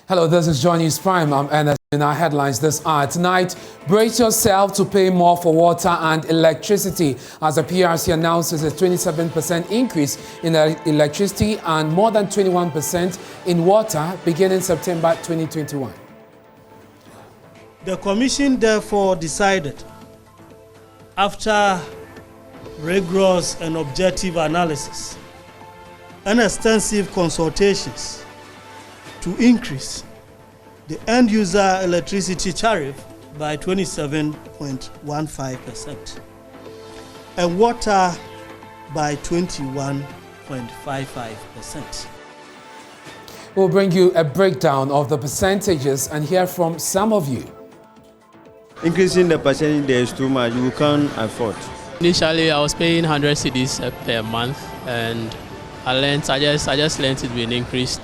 Hello, this is Joy News Prime. I'm Ernest. In our headlines this hour tonight, brace yourself to pay more for water and electricity as the PRC announces a 27% increase in electricity and more than 21% in water beginning September 2021. The Commission therefore decided, after rigorous and objective analysis and extensive consultations, to increase the end-user electricity tariff by 27.15% and water by 21.55%. We'll bring you a breakdown of the percentages and hear from some of you. Increasing the percentage there is too much, you can't afford. Initially, I was paying 100 cedis per month, and I just learned it being increased,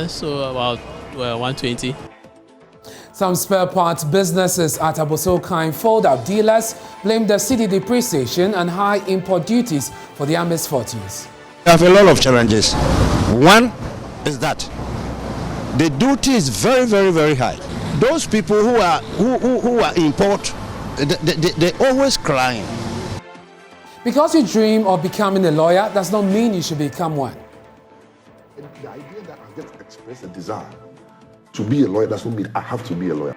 so about 120. Some spare parts businesses at Abosokai fold-up dealers blame the city depreciation and high import duties for their misfortunes. We have a lot of challenges. One is that the duty is very, very, very high. Those people who are import, they're always crying. Because you dream of becoming a lawyer does not mean you should become one. The idea that I just express a desire to be a lawyer does not mean I have to be a lawyer.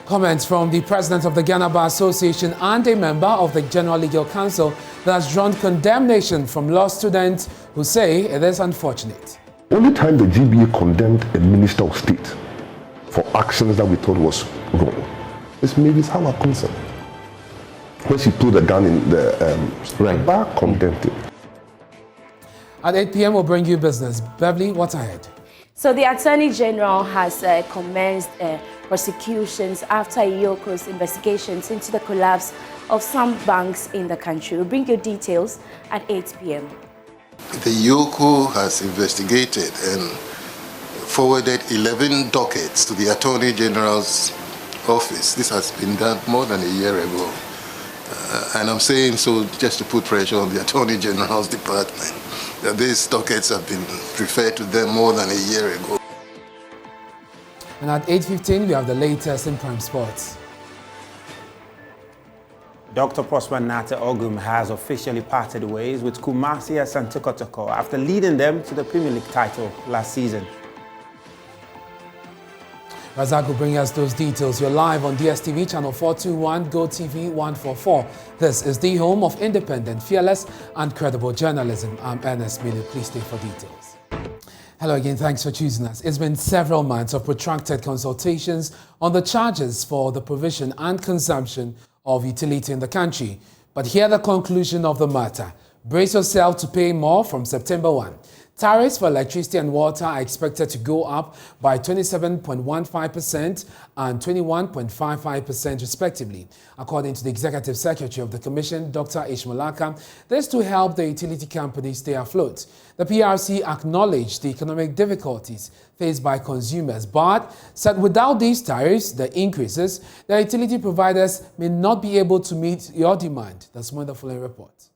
Comments from the president of the Ghana Bar Association and a member of the General Legal Council that has drawn condemnation from law students who say it is unfortunate. Only time the GBA condemned a minister of state for actions that we thought was wrong is maybe it's our concern. When she threw the gun in the bar, condemned it. At 8 p.m. we'll bring you business. Beverly, what's ahead? So the Attorney General has commenced prosecutions after IOCO's investigations into the collapse of some banks in the country. We'll bring you details at 8 p.m. The IOCO has investigated and forwarded 11 dockets to the Attorney General's office. This has been done more than a year ago. And I'm saying so just to put pressure on the Attorney General's department, that these dockets have been referred to them more than a year ago. And at 8:15, we have the latest in Prime Sports. Dr. Prosper Nate Ogum has officially parted ways with Kumasi Asante Kotoko after leading them to the Premier League title last season. Razak will bring us those details. You're live on DSTV channel 421, GoTV 144. This is the home of independent, fearless and credible journalism. I'm Ernest Kojo Manu. Please stay for details. Hello again, thanks for choosing us. It's been several months of protracted consultations on the charges for the provision and consumption of utility in the country. But here the conclusion of the matter. Brace yourself to pay more from September 1. Tariffs for electricity and water are expected to go up by 27.15% and 21.55% respectively, according to the Executive Secretary of the Commission, Dr. Ishmael Aka. This to help the utility companies stay afloat. The PRC acknowledged the economic difficulties faced by consumers, but said without these tariffs, the increases, the utility providers may not be able to meet your demand. That's more in the following report.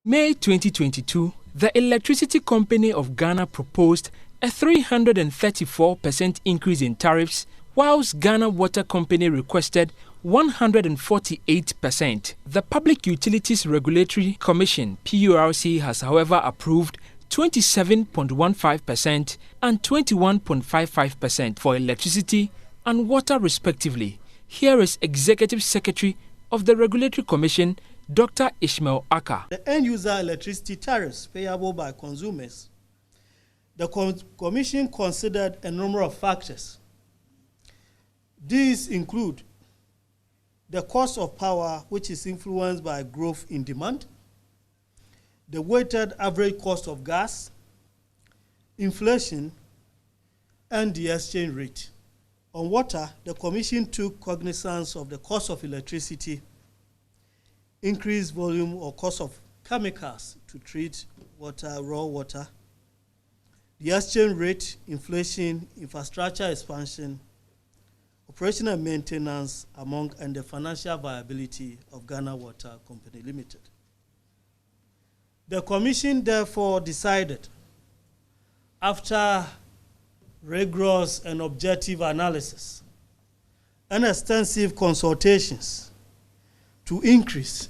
May 2022, the Electricity Company of Ghana proposed a 334% increase in tariffs, whilst Ghana Water Company requested 148%. The Public Utilities Regulatory Commission, PURC, has however approved 27.15% and 21.55% for electricity and water respectively. Here is Executive Secretary of the Regulatory Commission, Dr. Ishmael Aka. The end-user electricity tariffs payable by consumers. The Commission considered a number of factors. These include the cost of power, which is influenced by growth in demand, the weighted average cost of gas, inflation, and the exchange rate. On water, the Commission took cognizance of the cost of electricity, increased volume or cost of chemicals to treat water, raw water, the exchange rate, inflation, infrastructure expansion, operational maintenance, and the financial viability of Ghana Water Company Limited. The Commission therefore decided, after rigorous and objective analysis, and extensive consultations to increase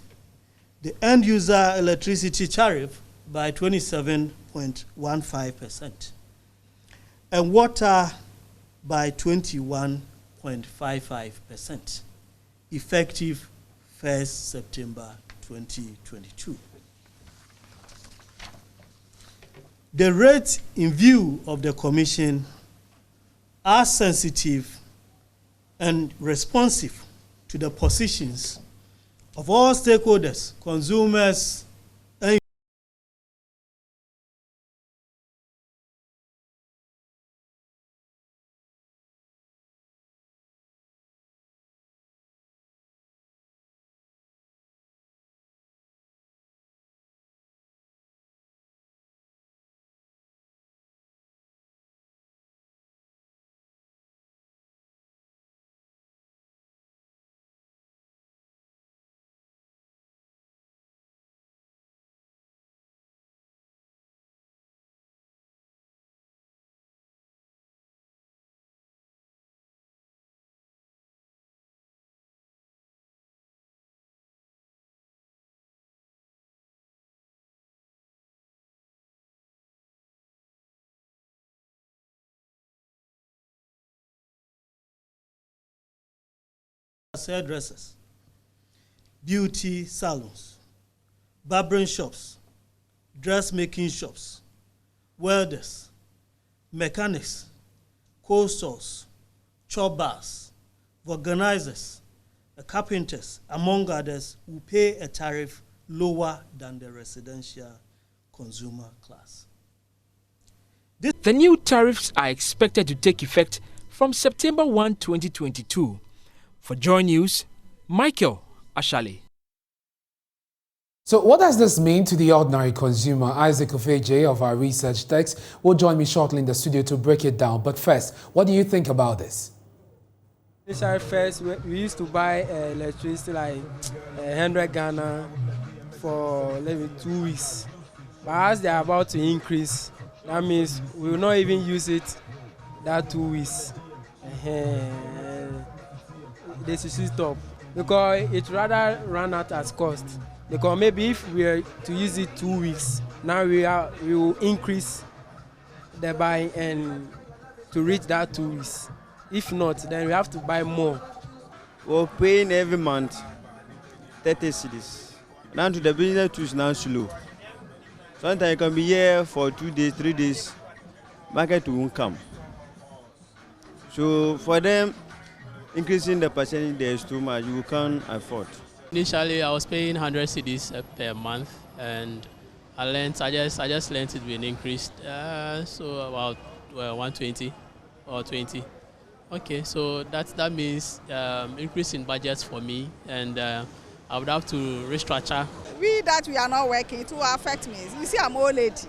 the end-user electricity tariff by 27.15% and water by 21.55%, effective 1st September 2022. The rates in view of the Commission are sensitive and responsive to the positions of all stakeholders, consumers, and hairdressers, beauty salons, barbering shops, dressmaking shops, welders, mechanics, coal stores, chop bars, organizers, carpenters, among others, who pay a tariff lower than the residential consumer class. The new tariffs are expected to take effect from September 1, 2022. For Joy News, Michael Ashale. So what does this mean to the ordinary consumer? Isaac Ofeje of our research desk will join me shortly in the studio to break it down. But first, what do you think about this? First, we used to buy electricity like 100 Ghana for maybe 2 weeks. But as they are about to increase, that means we will not even use it that 2 weeks. They should stop because it rather run out as cost. Because maybe if we are to use it 2 weeks, now we will increase the buying and to reach that 2 weeks. If not, then we have to buy more. We're paying every month 30 cedis. Now to the business too is now slow. Sometimes you can be here for 2 days, 3 days, market won't come. So for them, increasing the percentage there is too much, you can't afford. Initially, I was paying 100 cedis per month, and I just learned it being increased, so about 120 or 20. Okay, so that means increase in budgets for me, and I would have to restructure. We are not working, it will affect me. You see, I'm old lady,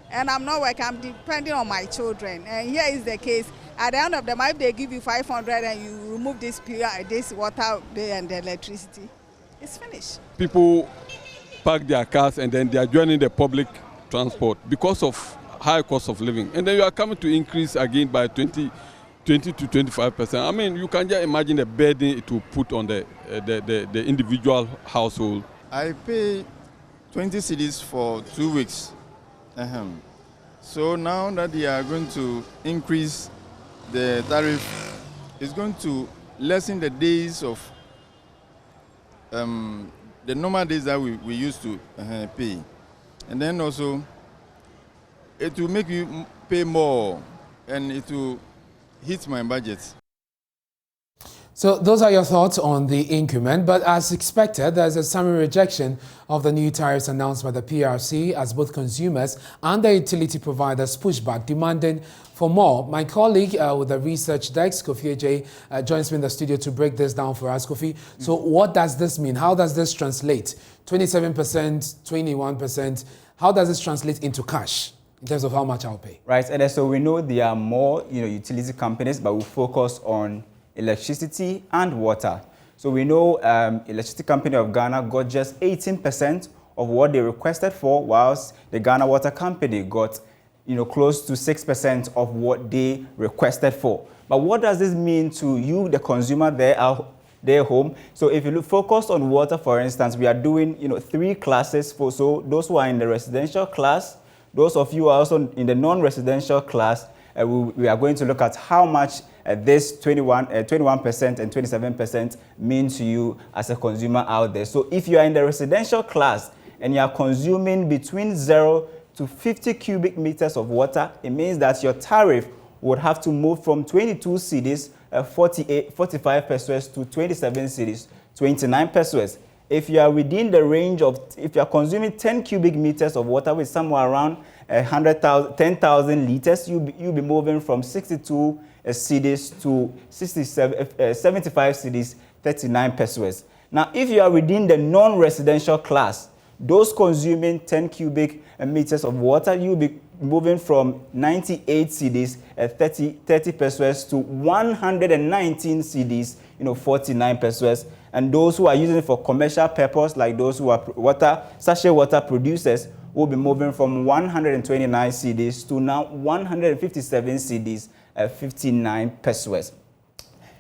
and I'm not working. I'm depending on my children, and here is the case. At the end of the month, if they give you 500 and you remove this water and the electricity, it's finished. People park their cars and then they are joining the public transport because of high cost of living. And then you are coming to increase again by 20 to 25%. I mean, you can just imagine the burden it will put on the individual household. I pay 20 cedis for 2 weeks. So now that they are going to increase the tariff, it's going to lessen the days of the normal days that we used to pay. And then also, it will make you pay more and it will hit my budget. So those are your thoughts on the increment, but as expected, there's a summary rejection of the new tariffs announced by the PRC as both consumers and the utility providers push back, demanding for more. My colleague with the research desk, Kofi J, joins me in the studio to break this down for us. Kofi, so what does this mean? How does this translate? 27%, 21%, how does this translate into cash? In terms of how much I'll pay? Right, and so we know there are more utility companies, but we focus on electricity and water. So we know Electricity Company of Ghana got just 18% of what they requested for, whilst the Ghana Water Company got close to 6% of what they requested for. But what does this mean to you, the consumer there at their home? So if you focus on water, for instance, we are doing 3 classes for, so those who are in the residential class, those of you who are also in the non-residential class, we are going to look at how much this 21% and 27% mean to you as a consumer out there. So if you are in the residential class and you are consuming between 0 to 50 cubic meters of water, it means that your tariff would have to move from 22 cedis, 45 pesos to 27 cedis, 29 pesos. If you are within the range of, if you are consuming 10 cubic meters of water with somewhere around 10,000 liters, you'll be moving from 62 cedis to 75 cedis, 39 pesos. Now, if you are within the non-residential class, those consuming 10 cubic meters of water, you'll be moving from 98 cedis, 30 pesos to 119 cedis, 49 pesos. And those who are using it for commercial purpose, like those who are sachet water producers, will be moving from 129 cedis to now 157 cedis, 59 pesos.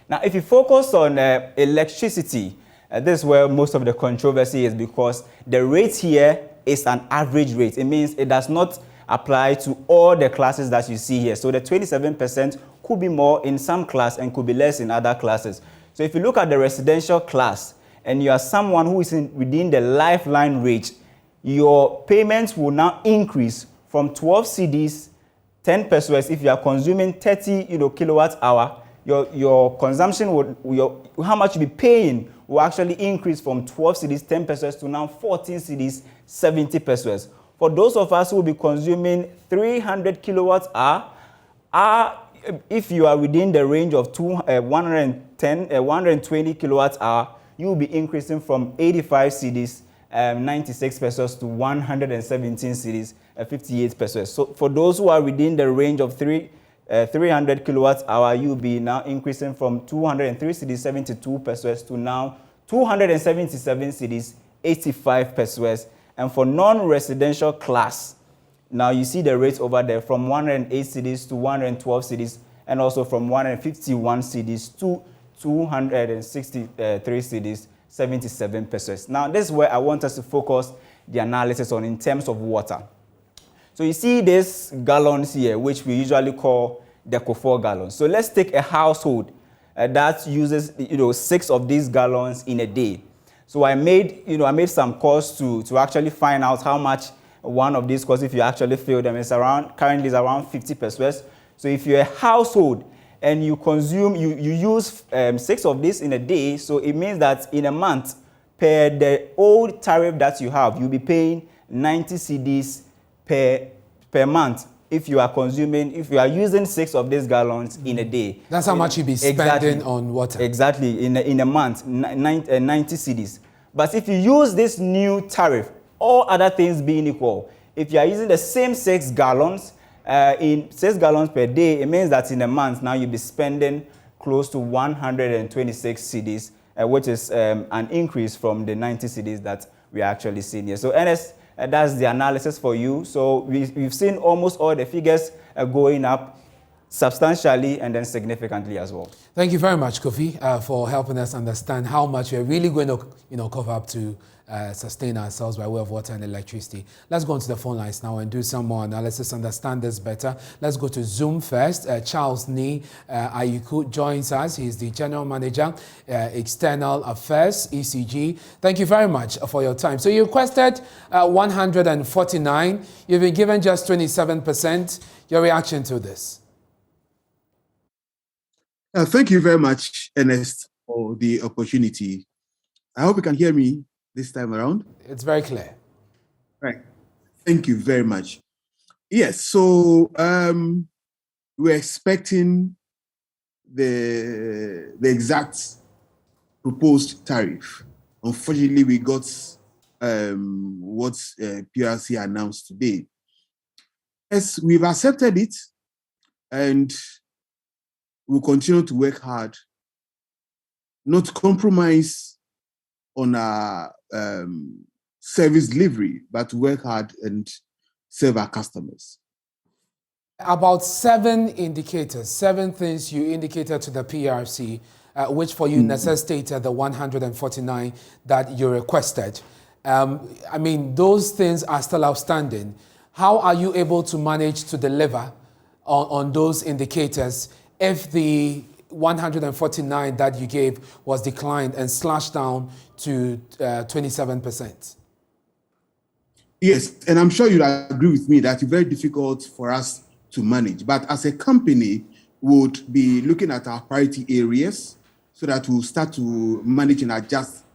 Now, if you focus on electricity, this is where most of the controversy is, because the rate here is an average rate. It means it does not apply to all the classes that you see here. So the 27% could be more in some class and could be less in other classes. So if you look at the residential class and you are someone who is within the lifeline rate, your payments will now increase from 12 cedis, 10 pesos. If you are consuming 30 kilowatt hour, your consumption would, how much you'll be paying will actually increase from 12 cedis, 10 pesos to now 14 cedis, 70 pesos. For those of us who will be consuming 300 kilowatt hour, if you are within the range of 120 kilowatt hour, you will be increasing from 85 cedis, 96 pesos to 117 cedis, 58 pesos. So for those who are within the range of 300 kilowatt hour, you will be now increasing from 203 cedis, 72 pesos to now 277 cedis, 85 pesos. And for non-residential class, now you see the rates over there from 108 cedis to 112 cedis, and also from 151 cedis to 263 cedis, 77 pesos. Now this is where I want us to focus the analysis on in terms of water. So you see these gallons here, which we usually call Deco 4 gallons. So let's take a household that uses 6 of these gallons in a day. So I made some calls to actually find out how much one of these costs, if you actually fill them, currently is around 50 pesos. So if you're a household and you use 6 of these in a day, so it means that in a month, per the old tariff that you have, you'll be paying 90 cedis per month if you are using 6 of these gallons in a day. That's how much you'll be spending on water. Exactly, in a month, 90 cedis. But if you use this new tariff, all other things being equal, if you are using the same 6 gallons, in 6 gallons per day, it means that in a month now you'll be spending close to 126 cedis, which is an increase from the 90 cedis that we are actually seeing here. So Ernest, that's the analysis for you. So we've seen almost all the figures going up substantially and then significantly as well. Thank you very much, Kofi, for helping us understand how much we're really going to cover up to sustain ourselves by way of water and electricity. Let's go onto the phone lines now and do some more analysis, understand this better. Let's go to Zoom first. Charles Ni Ayuku joins us. He's the General Manager, External Affairs, ECG. Thank you very much for your time. So you requested 149. You've been given just 27%. Your reaction to this? Thank you very much, Ernest, for the opportunity. I hope you can hear me this time around. It's very clear. Right. Thank you very much. Yes, so we're expecting the exact proposed tariff. Unfortunately, we got what PRC announced today. Yes, we've accepted it, and we'll continue to work hard, not compromise on our service delivery, but to work hard and serve our customers. About 7 indicators, 7 things you indicated to the PRC, which for you necessitated the 149 that you requested. I mean, those things are still outstanding. How are you able to manage to deliver on those indicators if the 149 that you gave was declined and slashed down to 27%? Yes, and I'm sure you'll agree with me that it's very difficult for us to manage. But as a company, we would be looking at our priority areas so that we'll start to manage and adjust.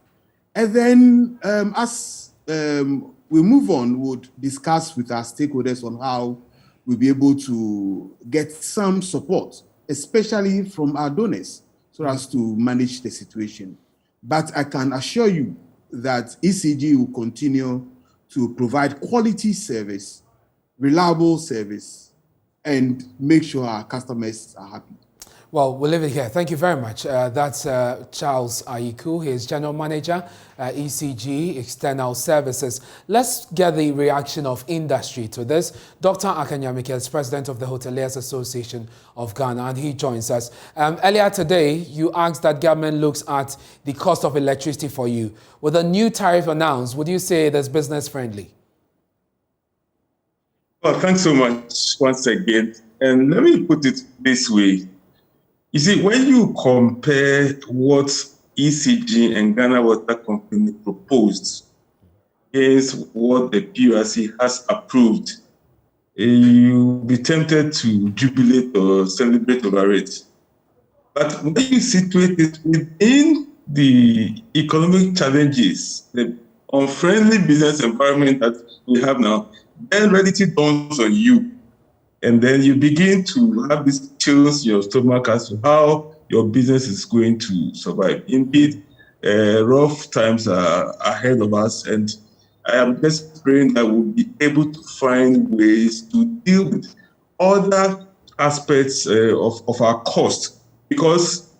And then as we move on, we'll discuss with our stakeholders on how we'll be able to get some support, especially from our donors, so as to manage the situation. But I can assure you that ECG will continue to provide quality service, reliable service, and make sure our customers are happy. Well, we'll leave it here. Thank you very much. That's Charles Ayiku. He is General Manager, ECG External Services. Let's get the reaction of industry to this. Dr. Akanyamike is President of the Hoteliers Association of Ghana, and he joins us. Earlier today, you asked that government looks at the cost of electricity for you. With a new tariff announced, would you say that's business friendly? Well, thanks so much once again. And let me put it this way. You see, when you compare what ECG and Ghana Water Company proposed against what the PRC has approved, you'll be tempted to jubilate or celebrate over it. But when you situate it within the economic challenges, the unfriendly business environment that we have now, then reality dawns on you. And then you begin to have these chills in your stomach as to how your business is going to survive. Indeed, rough times are ahead of us, and I am just praying that we'll be able to find ways to deal with other aspects of our cost. Because,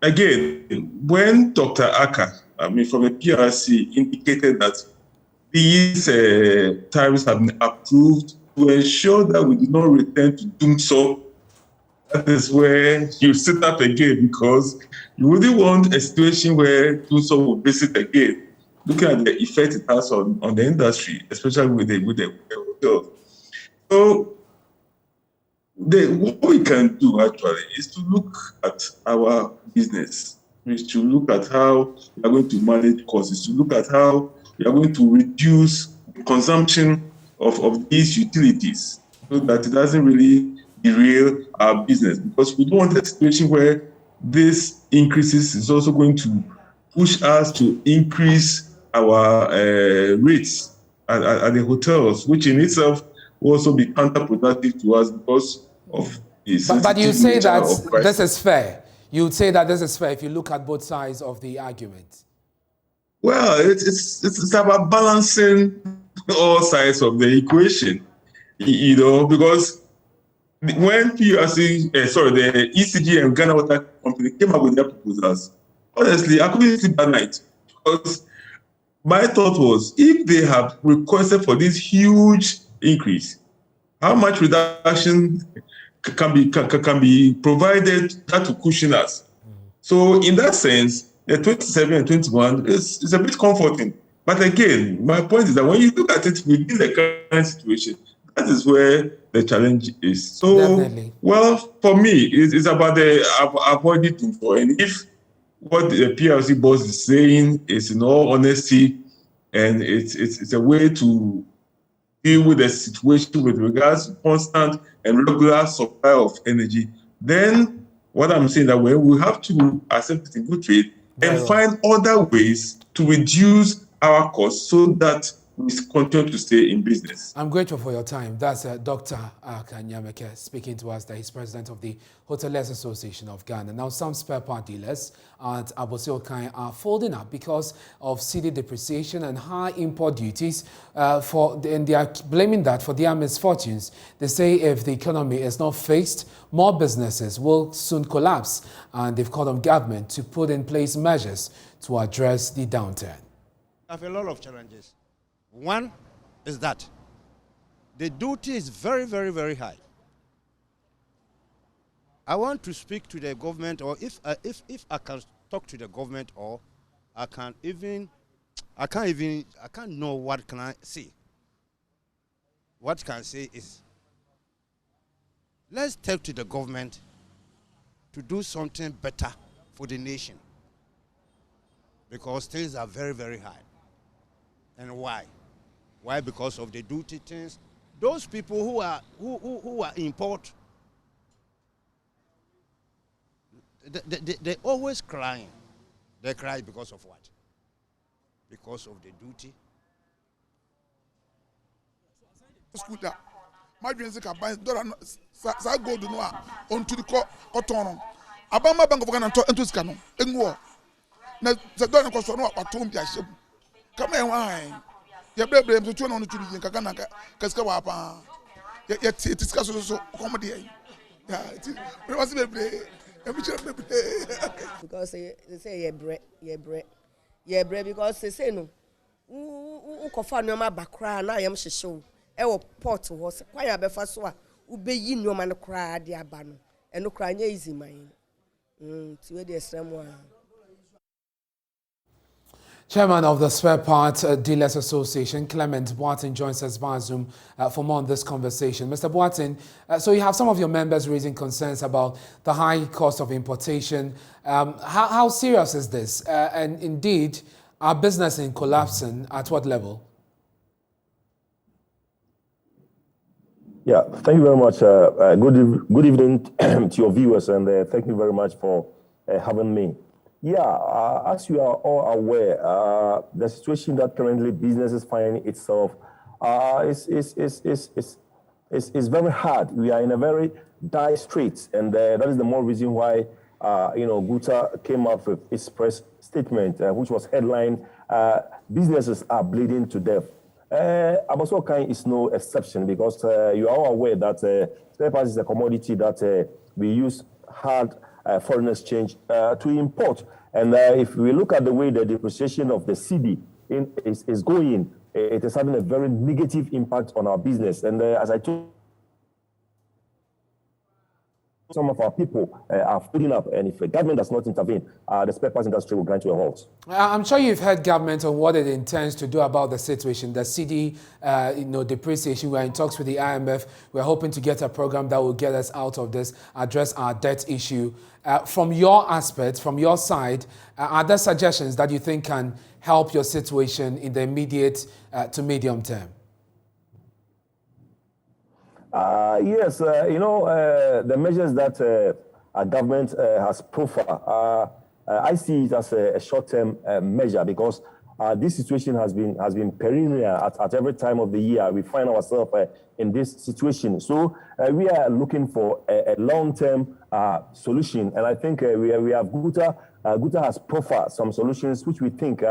again, when Dr. Aka, from the PRC, indicated that these tariffs have been approved to ensure that we do not return to doing so, that is where you sit up again, because you wouldn't want a situation where doing so will visit again, looking at the effect it has on the industry, especially with the hotels. So what we can do actually is to look at our business, is to look at how we are going to manage costs, is to look at how we are going to reduce the consumption of these utilities so that it doesn't really derail our business, because we don't want a situation where this increases is also going to push us to increase our rates at the hotels, which in itself will also be counterproductive to us because of the But you say that this is fair. You would say that this is fair if you look at both sides of the argument. Well, it's about balancing all sides of the equation, because when PRC, the ECG and Ghana Water Company came up with their proposals, honestly, I couldn't sleep at night, because my thought was, if they have requested for this huge increase, how much reduction can be provided that to cushion us? So in that sense, the 27 and 21 is a bit comforting. But again, my point is that when you look at it within the current situation, that is where the challenge is. So, definitely. Well, for me, it's about the avoiding for. And if what the PRC boss is saying is in all honesty, and it's a way to deal with the situation with regards to constant and regular supply of energy, then what I'm saying that we have to accept it in good faith and find other ways to reduce our costs so that we continue to stay in business. I'm grateful for your time. That's Dr. Akanyamike speaking to us. That he's president of the Hoteliers Association of Ghana. Now, some spare part dealers at Abossey-Okai are folding up because of cedi depreciation and high import duties. And they are blaming that for their misfortunes. They say if the economy is not fixed, more businesses will soon collapse. And they've called on government to put in place measures to address the downturn. I have a lot of challenges. One is that the duty is very, very, very high. I want to speak to the government, or if I can talk to the government, or I can't know what can I say. What can I say is, let's tell to the government to do something better for the nation, because things are very, very high. And why? Why? Because of the duty things. Those people who are import, they always crying. They cry because of what? Because of the duty. Scooter, my dreams are buying dollar. Sa go do no onto the cotton. Abama Bank of Ghana into Scano. Engwo. Na the dollar cost no atom bia ship. Come here why? Ya blame to turn on to the Kakana Kaska Wapa. Yet it is so comedy. Yeah, it was a play. Because they say ye bread because they say no. Ukofa no ma bakra na yam hyehyw e wo port ho se kwan abefa so a ubeyi nneoma no kra de aba no eno kra nya easy man ti we de esremo a. Chairman of the Spare Part Dealers Association, Clement Boateng, joins us via Zoom for more on this conversation. Mr. Boateng, so you have some of your members raising concerns about the high cost of importation. How serious is this? And indeed, are business in collapsing at what level? Yeah, thank you very much. Good evening to your viewers, and thank you very much for having me. Yeah, as you are all aware, the situation that currently businesses find itself is very hard. We are in a very dire straits, and that is the more reason why Guta came up with its press statement, which was headlined, "Businesses are bleeding to death." Abosokan is no exception, because you are all aware that spare parts is a commodity that we use hard foreign exchange to import. And if we look at the way the depreciation of the cedi is going, it is having a very negative impact on our business. And as I told some of our people are putting up, and if the government does not intervene, the spare parts industry will grind to a halt. I'm sure you've heard government on what it intends to do about the situation. The cedi, depreciation. We're in talks with the IMF. We're hoping to get a program that will get us out of this, address our debt issue. From your aspect, from your side, are there suggestions that you think can help your situation in the immediate to medium term? Yes, the measures that our government has profiled, I see it as a short-term measure, because this situation has been perennial at every time of the year. We find ourselves in this situation. So we are looking for a long-term solution, and I think we have Guta has profiled some solutions which we think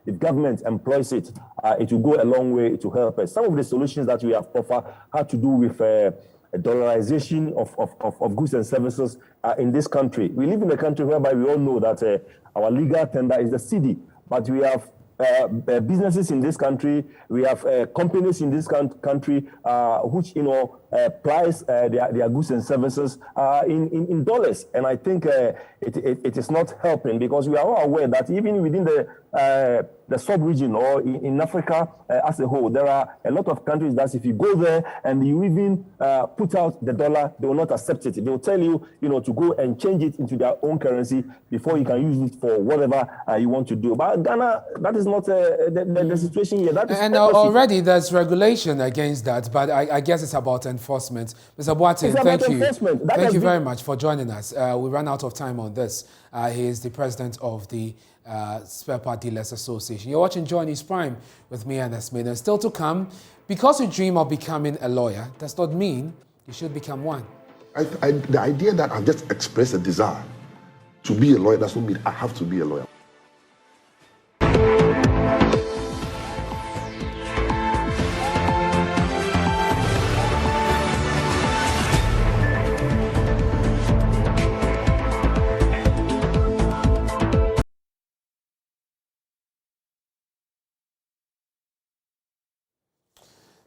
if government employs it, it will go a long way to help us. Some of the solutions that we have profiled had to do with a dollarization of goods and services in this country. We live in a country whereby we all know that our legal tender is the cedi, but we have businesses in this country, we have companies in this country which price their goods and services in dollars, and I think it is not helping, because we are all aware that even within the sub-region or in Africa as a whole, there are a lot of countries that if you go there and you even put out the dollar, they will not accept it. They will tell you, to go and change it into their own currency before you can use it for whatever you want to do. But Ghana, that is not the situation here. That is already there's regulation against that, but I guess it's about enforcement. Mr. Boateng, thank you. Thank you very much for joining us. We ran out of time on this. He is the president of the Spare Part Dealers Association. You're watching Joy News Prime with me, Ernest Kojo Manu. Still to come, because you dream of becoming a lawyer does not mean you should become one. The idea that I just express a desire to be a lawyer does not mean I have to be a lawyer.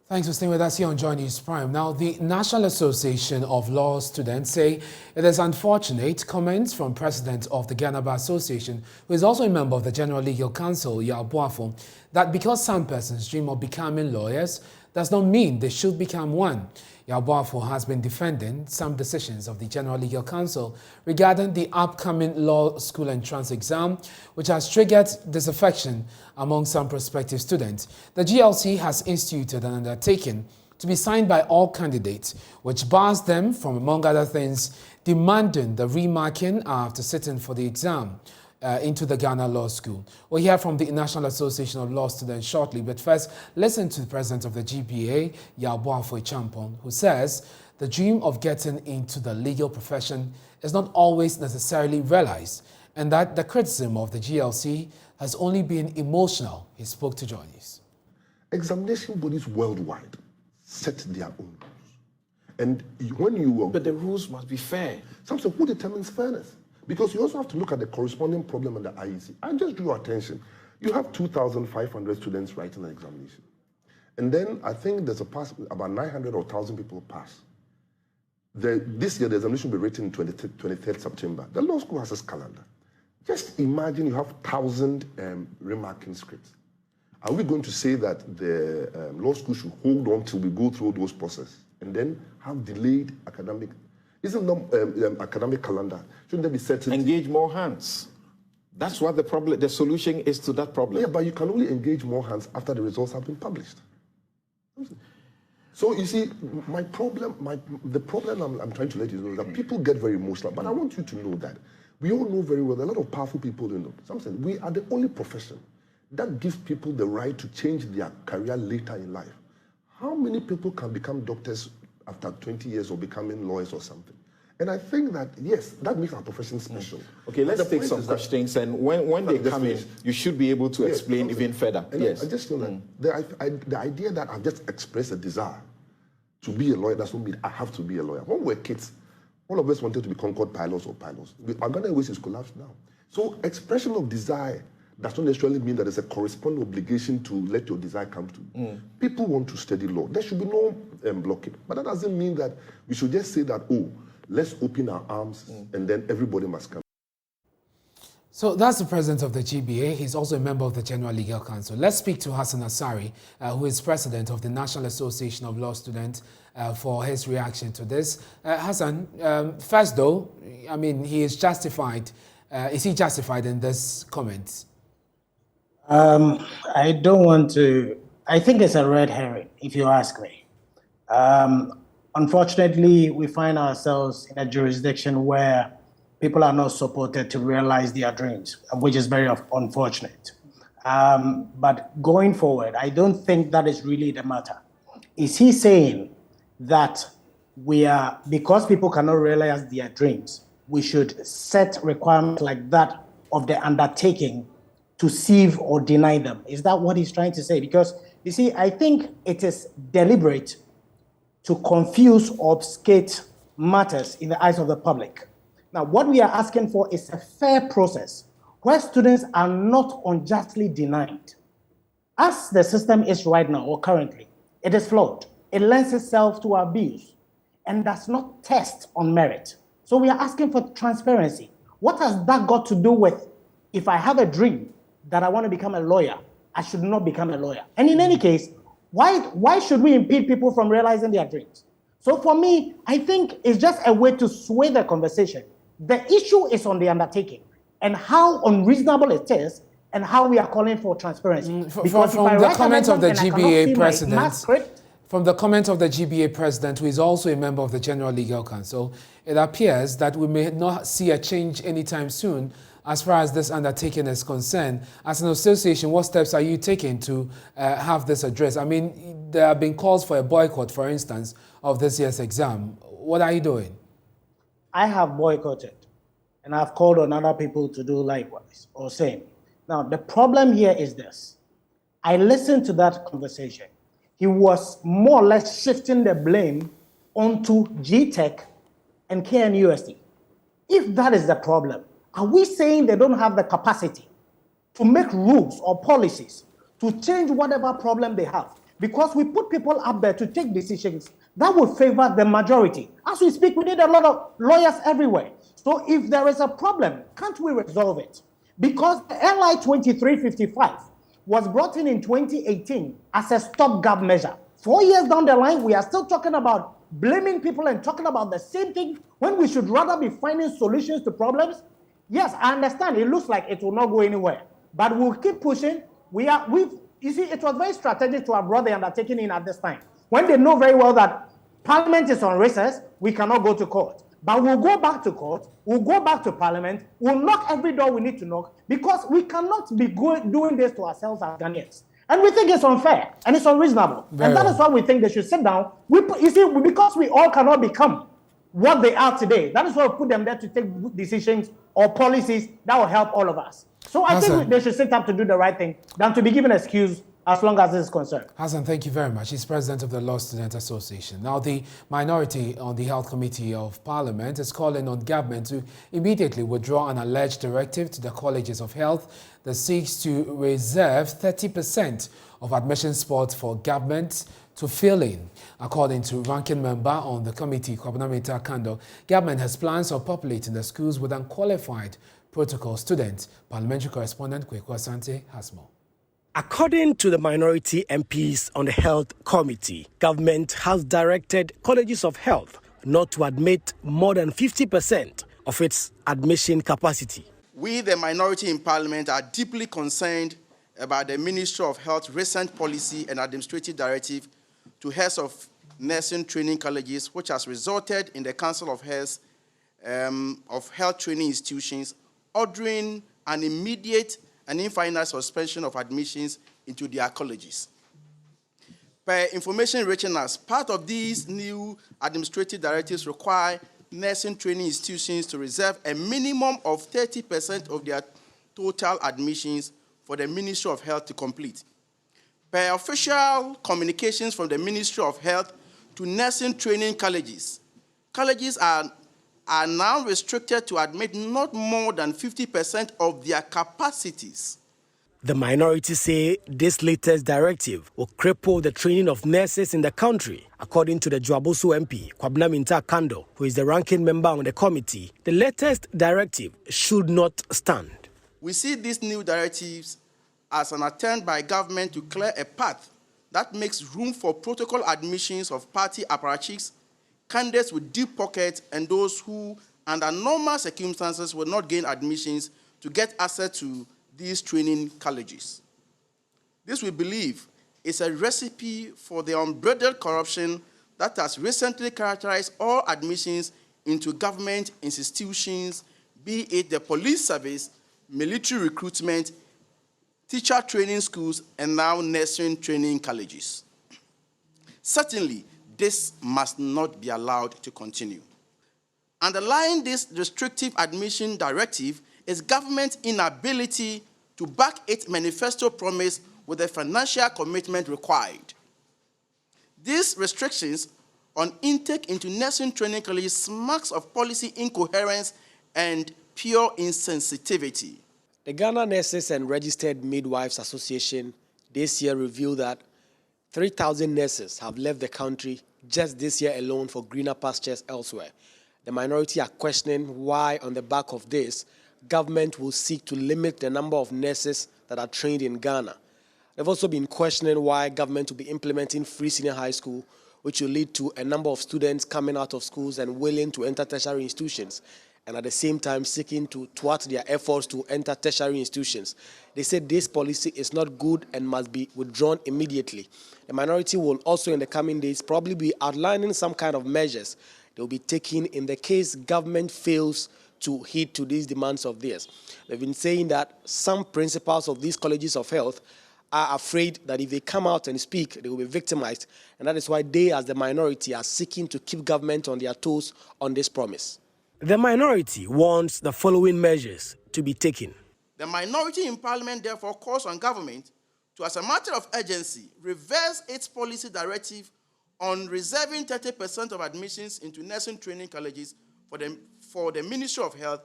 Thanks for staying with us here on Joy News Prime. Now, the National Association of Law Students say it is unfortunate comments from President of the Ghana Bar Association, who is also a member of the General Legal Council, Yaw Boafo, that because some persons dream of becoming lawyers, does not mean they should become one. Yaw Boafo has been defending some decisions of the General Legal Council regarding the upcoming law school entrance exam, which has triggered disaffection among some prospective students. The GLC has instituted an undertaking to be signed by all candidates, which bars them from, among other things, demanding the remarking after sitting for the exam into the Ghana Law School. We'll hear from the National Association of Law Students shortly, but first, listen to the president of the GBA, Yaw Boafo Champon, who says the dream of getting into the legal profession is not always necessarily realized, and that the criticism of the GLC has only been emotional. He spoke to Joy News. Examination bodies worldwide set their own rules. And when you... But the rules must be fair. Something, who determines fairness? Because you also have to look at the corresponding problem in the IEC. I just drew attention. You have 2,500 students writing an examination. And then I think there's a pass, about 900 or 1,000 people pass. This year, the examination will be written 23rd September. The law school has its calendar. Just imagine you have 1,000 remarking scripts. Are we going to say that the law school should hold on till we go through those processes and then have delayed academic? Isn't the academic calendar? Shouldn't there be set? Engage more hands. That's what the problem. The solution is to that problem. Yeah, but you can only engage more hands after the results have been published. So you see, the problem I'm trying to let you know is that people get very emotional. But I want you to know that we all know very well. A lot of powerful people don't know. Something. We are the only profession that gives people the right to change their career later in life. How many people can become doctors after 20 years of becoming lawyers or something? And I think that, yes, that makes our profession special. Okay, let's take some questions, and when they come in, you should be able to explain even further. And yes. I just feel that the idea that I've just expressed a desire to be a lawyer doesn't mean I have to be a lawyer. When we were kids, all of us wanted to be Concord pilots or pilots. Our Ghana Airways is collapsed now. So expression of desire does not necessarily mean that there's a corresponding obligation to let your desire come to. People want to study law. There should be no blockade. But that doesn't mean that we should just say that, oh, let's open our arms and then everybody must come. So that's the president of the GBA. He's also a member of the General Legal Council. Let's speak to Hassan Asari, who is president of the National Association of Law Students, for his reaction to this. Hassan, first though, I mean, he is justified. Is he justified in this comment? I don't want to. I think it's a red herring, if you ask me. Unfortunately, we find ourselves in a jurisdiction where people are not supported to realize their dreams, which is very unfortunate. But going forward, I don't think that is really the matter. Is he saying that because people cannot realize their dreams, we should set requirements like that of the undertaking to sieve or deny them? Is that what he's trying to say? Because, you see, I think it is deliberate to confuse or obfuscate matters in the eyes of the public. Now, what we are asking for is a fair process where students are not unjustly denied. As the system is right now or currently, it is flawed. It lends itself to abuse and does not test on merit. So we are asking for transparency. What has that got to do with if I have a dream that I want to become a lawyer, I should not become a lawyer? And in any case, why should we impede people from realizing their dreams? So for me, I think it's just a way to sway the conversation. The issue is on the undertaking and how unreasonable it is and how we are calling for transparency. From the comment of the GBA president, from the comment of the GBA president, who is also a member of the General Legal Council, it appears that we may not see a change anytime soon as far as this undertaking is concerned. As an association, what steps are you taking to have this addressed? I mean, there have been calls for a boycott, for instance, of this year's exam. What are you doing? I have boycotted, and I've called on other people to do likewise, or same. Now, the problem here is this. I listened to that conversation. He was more or less shifting the blame onto GTech and KNUST. If that is the problem, are we saying they don't have the capacity to make rules or policies to change whatever problem they have because we put people up there to take decisions that will favor the majority. As we speak, we need a lot of lawyers everywhere. So if there is a problem, can't we resolve it? Because the LI 2355 was brought in 2018 as a stopgap measure. 4 years down the line, we are still talking about blaming people and talking about the same thing when we should rather be finding solutions to problems. Yes, I understand. It looks like it will not go anywhere, but we'll keep pushing. You see, it was very strategic to have brought the undertaking in at this time. When they know very well that Parliament is on recess, we cannot go to court. But we'll go back to court, we'll go back to Parliament, we'll knock every door we need to knock, because we cannot be doing this to ourselves as Ghanaians. And we think it's unfair and it's unreasonable. And that is why we think they should sit down. You see, because we all cannot become what they are today, that is why we put them there to take decisions or policies that will help all of us. So I think they should sit up to do the right thing than to be given an excuse as long as this is concerned. Hassan, thank you very much. He's president of the Law Student Association. Now, the minority on the Health Committee of Parliament is calling on government to immediately withdraw an alleged directive to the colleges of health that seeks to reserve 30% of admission spots for government to fill in. According to ranking member on the committee, Kwabena Kando, government has plans of populating the schools with unqualified protocol students. Parliamentary correspondent Kweku Asante has more. According to the minority MPs on the Health Committee, government has directed colleges of health not to admit more than 50% of its admission capacity. We, the minority in Parliament, are deeply concerned about the Ministry of Health's recent policy and administrative directive to heads of nursing training colleges, which has resulted in the Council of Health Training Institutions ordering an immediate and infinite suspension of admissions into their colleges. Per information reaching us, part of these new administrative directives require nursing training institutions to reserve a minimum of 30% of their total admissions for the Ministry of Health to complete. Per official communications from the Ministry of Health to nursing training colleges, colleges are now restricted to admit not more than 50% of their capacities. The minority say this latest directive will cripple the training of nurses in the country. According to the Juaboso MP, Kwabena Kando, who is the ranking member on the committee, the latest directive should not stand. We see these new directives as an attempt by government to clear a path that makes room for protocol admissions of party apparatchiks, candidates with deep pockets, and those who, under normal circumstances, will not gain admissions to get access to these training colleges. This, we believe, is a recipe for the unbridled corruption that has recently characterized all admissions into government institutions, be it the police service, military recruitment, teacher training schools, and now nursing training colleges. Certainly, this must not be allowed to continue. Underlying this restrictive admission directive is government's inability to back its manifesto promise with the financial commitment required. These restrictions on intake into nursing training colleges smacks of policy incoherence and pure insensitivity. The Ghana Nurses and Registered Midwives Association this year revealed that 3,000 nurses have left the country just this year alone for greener pastures elsewhere. The minority are questioning why, on the back of this, government will seek to limit the number of nurses that are trained in Ghana. They've also been questioning why government will be implementing free senior high school, which will lead to a number of students coming out of schools and willing to enter tertiary institutions, and at the same time seeking to thwart their efforts to enter tertiary institutions. They said this policy is not good and must be withdrawn immediately. The minority will also, in the coming days, probably be outlining some kind of measures they will be taking in the case government fails to heed to these demands of theirs. They've been saying that some principals of these colleges of health are afraid that if they come out and speak, they will be victimized, and that is why they, as the minority, are seeking to keep government on their toes on this promise. The minority wants the following measures to be taken. The minority in Parliament therefore calls on government to, as a matter of urgency, reverse its policy directive on reserving 30% of admissions into nursing training colleges for the Ministry of Health,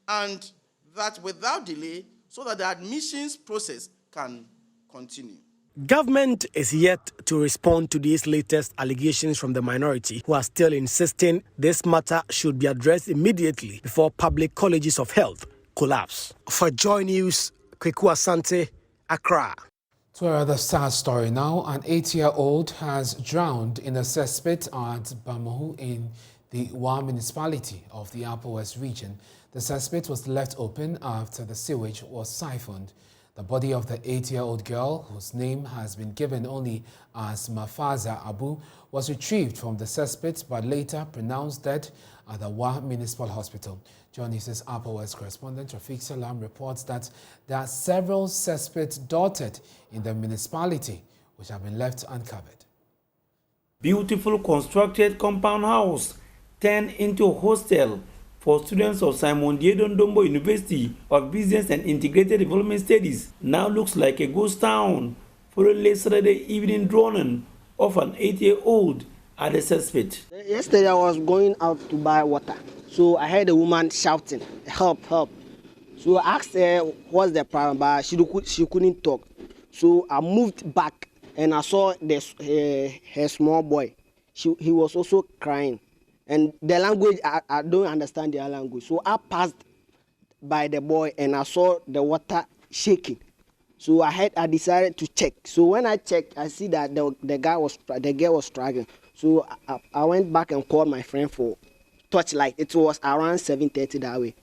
and that without delay, so that the admissions process can continue. Government is yet to respond to these latest allegations from the minority, who are still insisting this matter should be addressed immediately before public colleges of health collapse. For Joy News, Kweku Asante, Accra. To another sad story now, an 8-year-old has drowned in a cesspit at Bamahu in the Wa municipality of the Upper West region. The cesspit was left open after the sewage was siphoned. The body of the 8-year-old girl, whose name has been given only as Mafaza Abu, was retrieved from the cesspit but later pronounced dead at the Wa Municipal Hospital. John News' Upper West correspondent Rafiq Salam reports that there are several cesspits dotted in the municipality which have been left uncovered. Beautiful constructed compound house turned into a hostel for students of Simon Diedon Dombo University of Business and Integrated Development Studies now looks like a ghost town following late Saturday evening drowning of an 8-year-old at the cesspit. Yesterday I was going out to buy water, so I heard a woman shouting, "Help, help." So I asked her what's the problem, but she couldn't talk. So I moved back and I saw her small boy. He was also crying. And the language, I don't understand their language. So I passed by the boy and I saw the water shaking. So I decided to check. So when I checked, I see that the girl was struggling. So I went back and called my friend for torchlight. It was around 7:30 that way.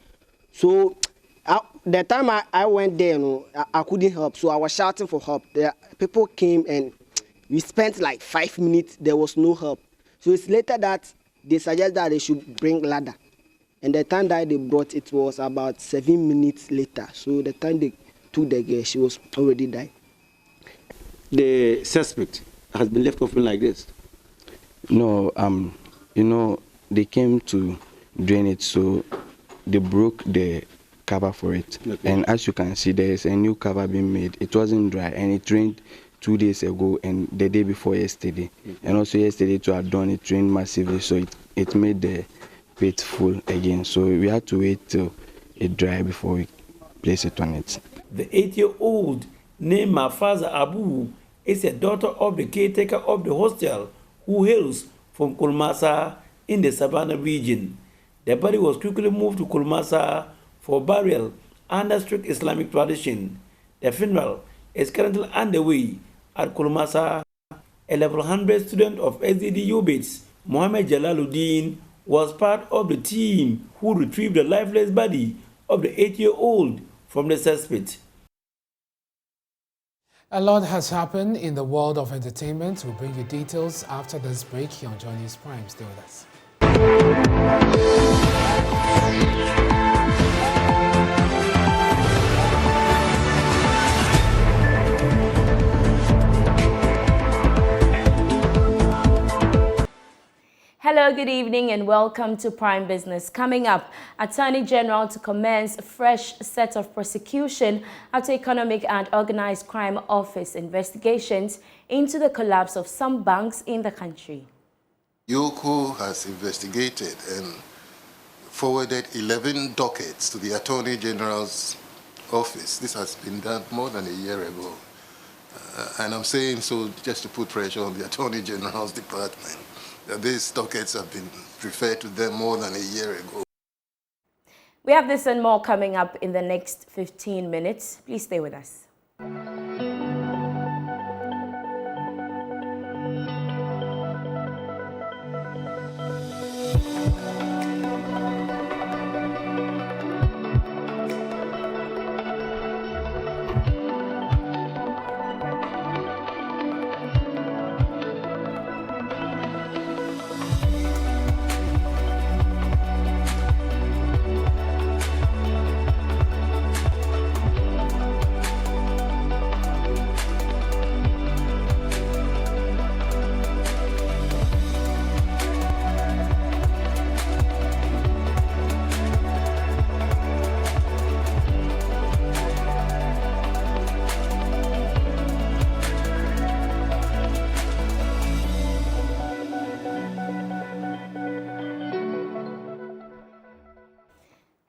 So the time I went there, I couldn't help. So I was shouting for help. The people came and we spent like 5 minutes. There was no help. So it's later that they suggested that they should bring ladder. And the time that they brought it was about 7 minutes later. So the time they took the girl, she was already died. The suspect has been left open like this? No, they came to drain it, so they broke the cover for it. Okay. And as you can see, there is a new cover being made. It wasn't dry, and it rained 2 days ago and the day before yesterday. Mm-hmm. And also yesterday to have done it rained massively, so it made the pit full again. So we had to wait till it dry before we place it on it. The 8-year-old named Mafaza Abu is a daughter of the caretaker of the hostel who hails from Kolmasa in the Savannah region. The body was quickly moved to Kolmasa for burial under strict Islamic tradition. The funeral is currently underway at Kolmasa. A level 100 student of SDD Ubits, Mohammed Jalaluddin, was part of the team who retrieved the lifeless body of the 8-year-old from the cesspit. A lot has happened in the world of entertainment. We'll bring you details after this break here on Joy News Prime. Stay with us. Hello, good evening and welcome to Prime Business. Coming up, Attorney General to commence a fresh set of prosecution after Economic and Organized Crime Office investigations into the collapse of some banks in the country. Yoko has investigated and forwarded 11 dockets to the Attorney General's office. This has been done more than a year ago. And I'm saying so just to put pressure on the Attorney General's department. These dockets have been referred to them more than a year ago. We have this and more coming up in the next 15 minutes. Please stay with us.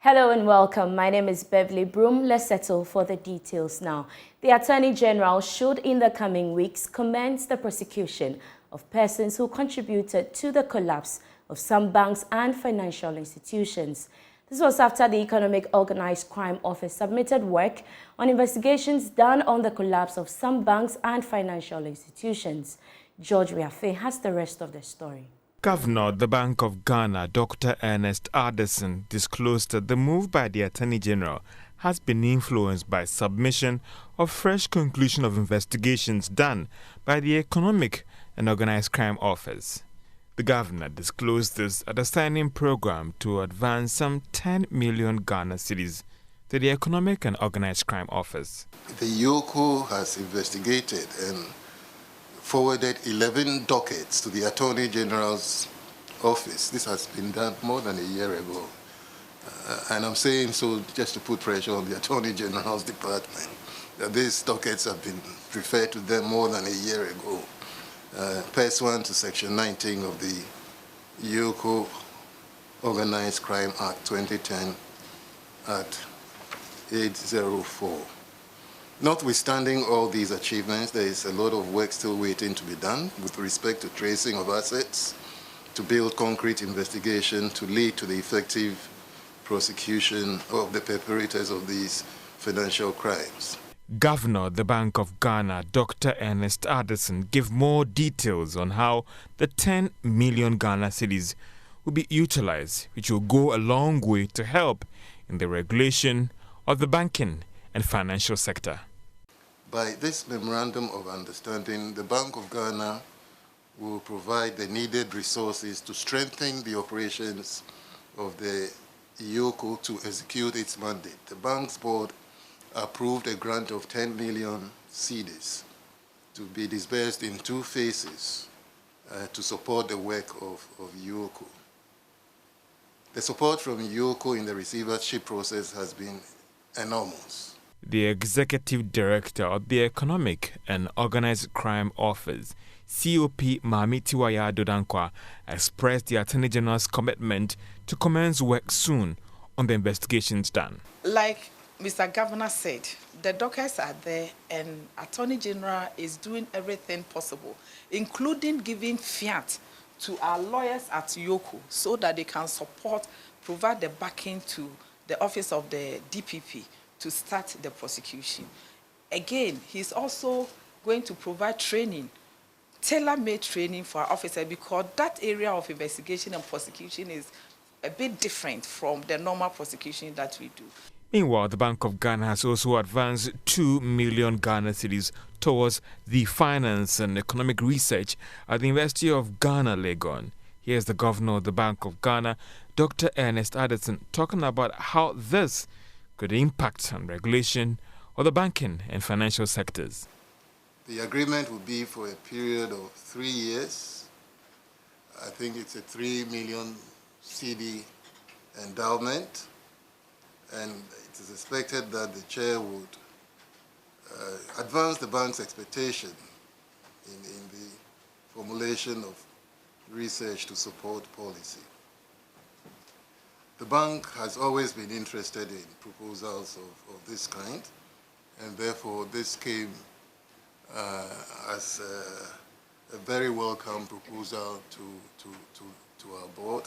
Hello and welcome. My name is Beverly Broom. Let's settle for the details now. The Attorney General should in the coming weeks commence the prosecution of persons who contributed to the collapse of some banks and financial institutions. This was after the Economic Organized Crime Office submitted work on investigations done on the collapse of some banks and financial institutions. George Riafe has the rest of the story. Governor of the Bank of Ghana, Dr. Ernest Kojo, disclosed that the move by the Attorney General has been influenced by submission of fresh conclusion of investigations done by the Economic and Organized Crime Office. The governor disclosed this at a signing program to advance some 10 million Ghana cedis to the Economic and Organized Crime Office. The EOCO has investigated and forwarded 11 dockets to the Attorney General's office. This has been done more than a year ago. And I'm saying so just to put pressure on the Attorney General's department, that these dockets have been referred to them more than a year ago. Pursuant to Section 19 of the EOCO Organized Crime Act 2010 at 804. Notwithstanding all these achievements, there is a lot of work still waiting to be done with respect to tracing of assets, to build concrete investigation to lead to the effective prosecution of the perpetrators of these financial crimes. Governor of the Bank of Ghana, Dr. Ernest Kojo, gave more details on how the 10 million Ghana cedis will be utilized, which will go a long way to help in the regulation of the banking and financial sector. By this memorandum of understanding, the Bank of Ghana will provide the needed resources to strengthen the operations of the EOCO to execute its mandate. The bank's board approved a grant of 10 million cedis to be disbursed in 2 phases to support the work of EOCO. The support from EOCO in the receivership process has been enormous. The Executive Director of the Economic and Organized Crime Office, COP Mami Tiwaya Dodankwa, expressed the Attorney General's commitment to commence work soon on the investigations done. Like Mr. Governor said, the dockets are there and Attorney General is doing everything possible, including giving fiat to our lawyers at EOCO so that they can provide the backing to the office of the DPP to start the prosecution. Again, he's also going to provide training, tailor-made training for our officers, because that area of investigation and prosecution is a bit different from the normal prosecution that we do. Meanwhile, the Bank of Ghana has also advanced 2 million Ghana cedis towards the finance and economic research at the University of Ghana, Legon. Here's the governor of the Bank of Ghana, Dr. Ernest Kojo, talking about how this could impact on regulation of the banking and financial sectors. The agreement will be for a period of 3 years. I think it's a 3 million CD endowment, and it is expected that the chair would advance the bank's expectation in the formulation of research to support policy. The bank has always been interested in proposals of this kind, and therefore this came as a very welcome proposal to our board.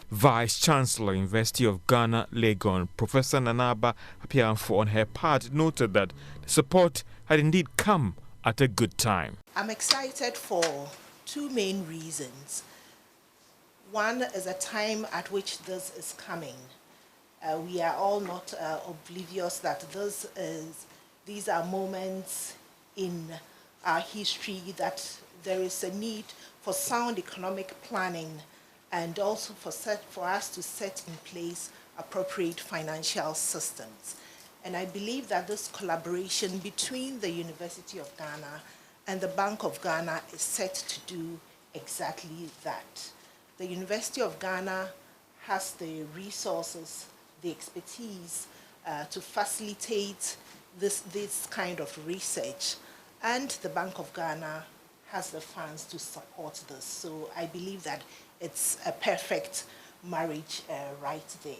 Vice-Chancellor, University of Ghana, Legon, Professor Nanaba Apianfo, on her part, noted that the support had indeed come at a good time. I'm excited for 2 main reasons. One is a time at which this is coming. We are all not oblivious that these are moments in our history that there is a need for sound economic planning and also for us to set in place appropriate financial systems. And I believe that this collaboration between the University of Ghana and the Bank of Ghana is set to do exactly that. The University of Ghana has the resources, the expertise to facilitate this kind of research, and the Bank of Ghana has the funds to support this. So I believe that it's a perfect marriage right there.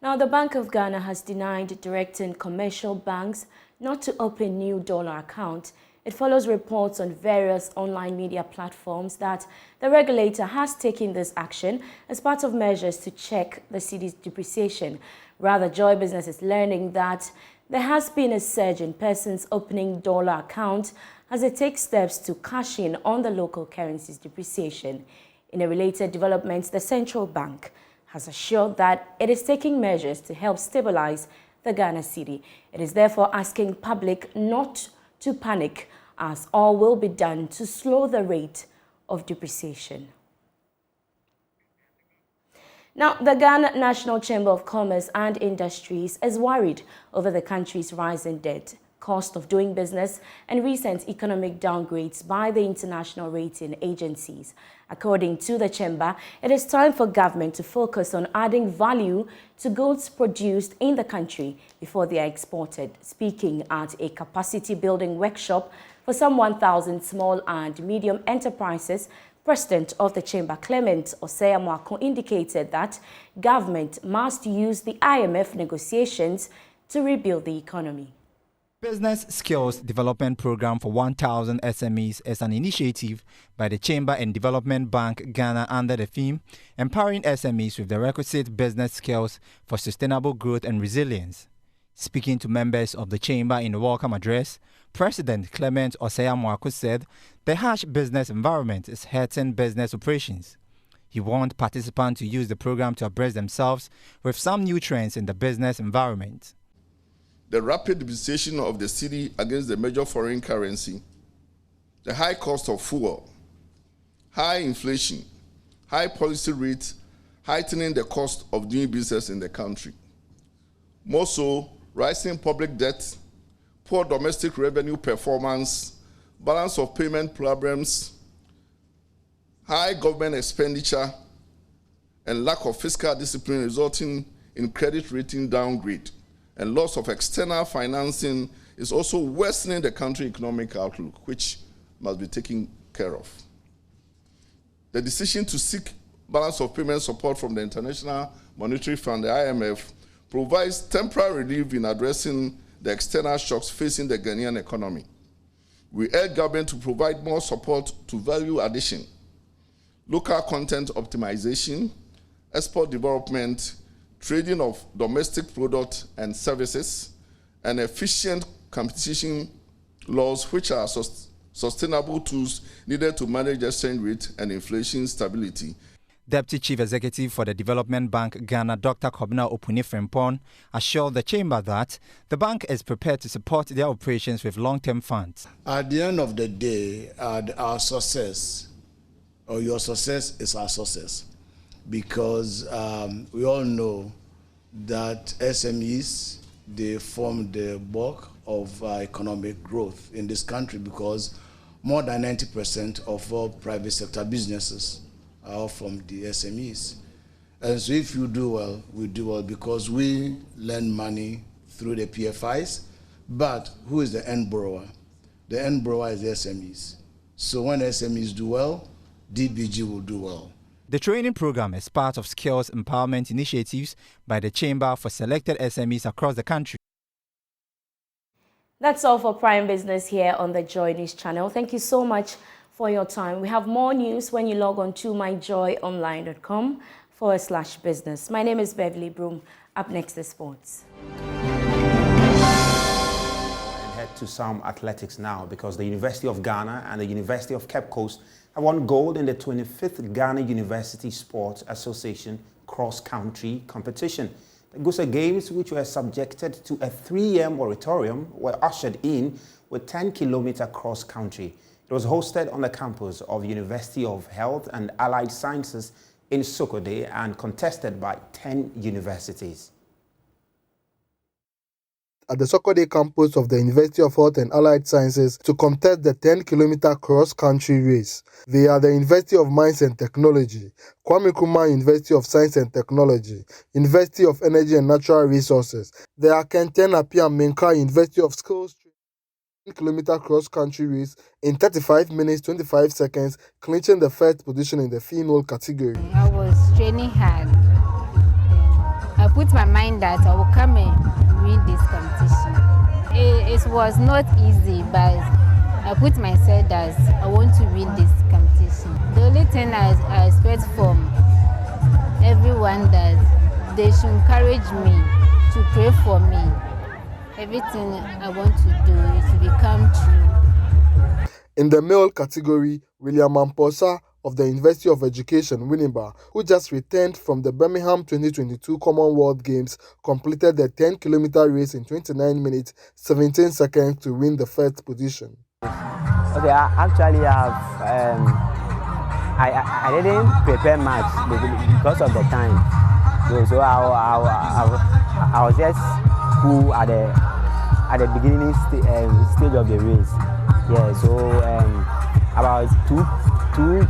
Now, the Bank of Ghana has denied directing commercial banks not to open new dollar accounts. It follows reports on various online media platforms that the regulator has taken this action as part of measures to check the cedi's depreciation. Rather, Joy Business is learning that there has been a surge in persons opening dollar accounts as it takes steps to cash in on the local currency's depreciation. In a related development, the central bank has assured that it is taking measures to help stabilize the Ghana cedi. It is therefore asking public not to panic, as all will be done to slow the rate of depreciation. Now, the Ghana National Chamber of Commerce and Industries is worried over the country's rising debt, cost of doing business, and recent economic downgrades by the international rating agencies. According to the chamber, it is time for government to focus on adding value to goods produced in the country before they are exported. Speaking at a capacity building workshop for some 1,000 small and medium enterprises, President of the Chamber, Clement Osei-Amoako, indicated that government must use the IMF negotiations to rebuild the economy. Business Skills Development Program for 1,000 SMEs is an initiative by the Chamber and Development Bank Ghana under the theme Empowering SMEs with the requisite business skills for sustainable growth and resilience. Speaking to members of the Chamber in a welcome address, President Clement Osei-Amoako said the harsh business environment is hurting business operations. He warned participants to use the program to abreast themselves with some new trends in the business environment. The rapid depreciation of the cedi against the major foreign currency, the high cost of fuel, high inflation, high policy rates heightening the cost of doing business in the country. More so, rising public debt, poor domestic revenue performance, balance of payment problems, high government expenditure, and lack of fiscal discipline resulting in credit rating downgrade, and loss of external financing is also worsening the country's economic outlook, which must be taken care of. The decision to seek balance of payment support from the International Monetary Fund, the IMF, provides temporary relief in addressing the external shocks facing the Ghanaian economy. We urge government to provide more support to value addition, local content optimization, export development, trading of domestic products and services, and efficient competition laws which are sustainable tools needed to manage exchange rate and inflation stability. Deputy Chief Executive for the Development Bank Ghana, Dr. Kobna Opuni-Frimpong, assured the Chamber that the bank is prepared to support their operations with long-term funds. At the end of the day, our success, or your success, is our success. Because we all know that SMEs, they form the bulk of economic growth in this country, because more than 90% of all private sector businesses are from the SMEs. And so if you do well, we do well, because we lend money through the PFIs, but who is the end borrower? The end borrower is the SMEs. So when SMEs do well, DBG will do well. The training program is part of skills empowerment initiatives by the Chamber for selected SMEs across the country. That's all for Prime Business here on the Joy News channel. Thank you so much for your time. We have more news when you log on to myjoyonline.com/business. My name is Beverly Broom. Up next is sports. Head to some athletics now, because the University of Ghana and the University of Cape Coast have won gold in the 25th Ghana University Sports Association cross-country competition. The Gusa Games, which were subjected to a 3-year moratorium, were ushered in with 10-kilometer cross-country. It was hosted on the campus of University of Health and Allied Sciences in Sokode and contested by 10 universities. At the Sokode campus of the University of Health and Allied Sciences to contest the 10-kilometer cross-country race. They are the University of Mines and Technology, Kwame Nkrumah University of Science and Technology, University of Energy and Natural Resources, the Akenten Appiah Menka University of Skills 10-kilometer cross-country race in 35 minutes 25 seconds, clinching the first position in the female category. I was training hard. I put my mind that I will come and win this competition. It was not easy, but I put myself that I want to win this competition. The only thing I expect from everyone that they should encourage me to pray for me. Everything I want to do is to become true. In the male category, William Amposa of the University of Education, Winneba, who just returned from the Birmingham 2022 Commonwealth Games, completed the 10-kilometer race in 29 minutes, 17 seconds to win the first position. Okay, I didn't prepare much because of the time. So I was just cool at the beginning stage of the race. Yeah, so about 2K,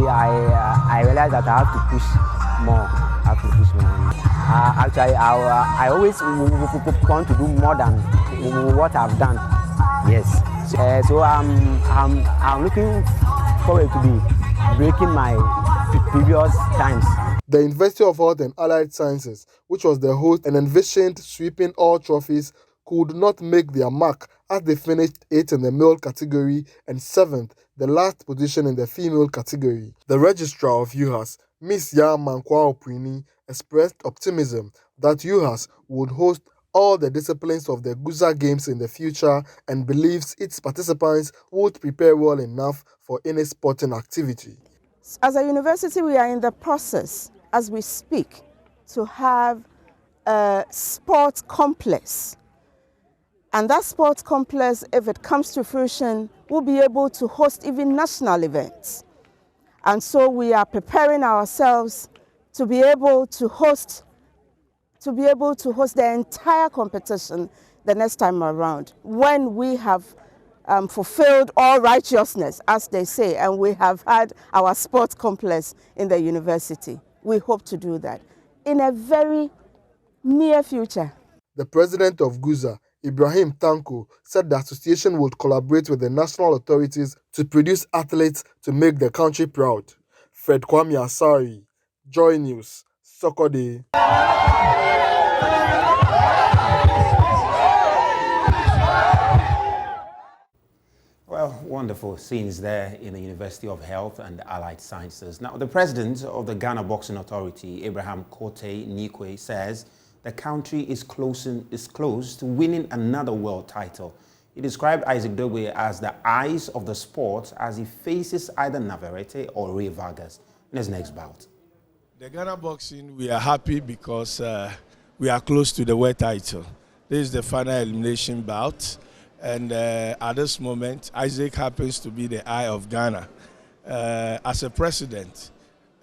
I realized that I have to push more. Actually, I always want to do more than what I've done. Yes. So I'm looking forward to be breaking my previous times. The University of Health and Allied Sciences, which was the host and envisioned sweeping all trophies, could not make their mark as they finished 8th in the male category and 7th, the last position in the female category. The registrar of UHAS, Ms. Ya Mankwa Oprini, expressed optimism that UHAS would host all the disciplines of the Guza Games in the future and believes its participants would prepare well enough for any sporting activity. As a university, we are in the process, as we speak, to have a sports complex. And that sports complex, if it comes to fruition, will be able to host even national events. And so we are preparing ourselves to be able to host the entire competition the next time around, when we have fulfilled all righteousness, as they say, and we have had our sports complex in the university. We hope to do that in a very near future. The president of Guza, Ibrahim Tanko, said the association would collaborate with the national authorities to produce athletes to make the country proud. Fred Kwame Asari, Joy News, Sokode. Well, wonderful scenes there in the University of Health and Allied Sciences. Now, the president of the Ghana Boxing Authority, Abraham Kote Nikwe, says the country is close to winning another world title. He described Isaac Dogbe as the eyes of the sport as he faces either Navarrete or Ray Vargas in his next bout. The Ghana Boxing, we are happy because we are close to the world title. This is the final elimination bout. And at this moment, Isaac happens to be the eye of Ghana. As a president,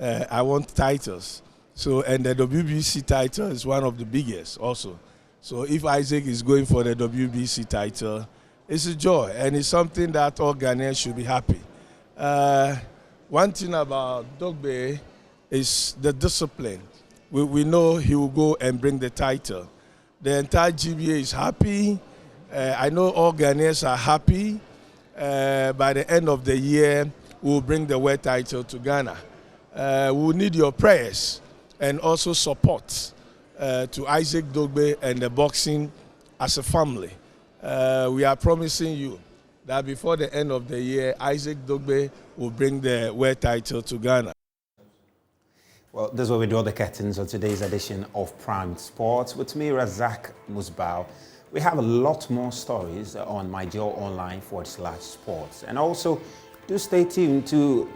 I want titles. So, and the WBC title is one of the biggest also. So if Isaac is going for the WBC title, it's a joy, and it's something that all Ghanaians should be happy. One thing about Dogbe is the discipline. We know he will go and bring the title. The entire GBA is happy. I know all Ghanaians are happy. By the end of the year, we'll bring the world title to Ghana. We'll need your prayers and also support to Isaac Dogbe and the boxing as a family. We are promising you that before the end of the year, Isaac Dogbe will bring the world title to Ghana. Well, this is where we draw the curtains on today's edition of Prime Sports. With me, Razak Musbao. We have a lot more stories on myjoyonline.com/sports. And also, do stay tuned to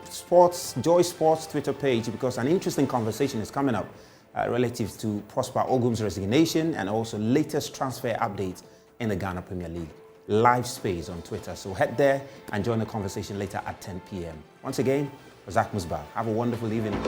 Joy Sports Twitter page, because an interesting conversation is coming up relative to Prosper Ogum's resignation and also latest transfer updates in the Ghana Premier League. Live space on Twitter. So head there and join the conversation later at 10 p.m. Once again, Razak Musbao. Have a wonderful evening.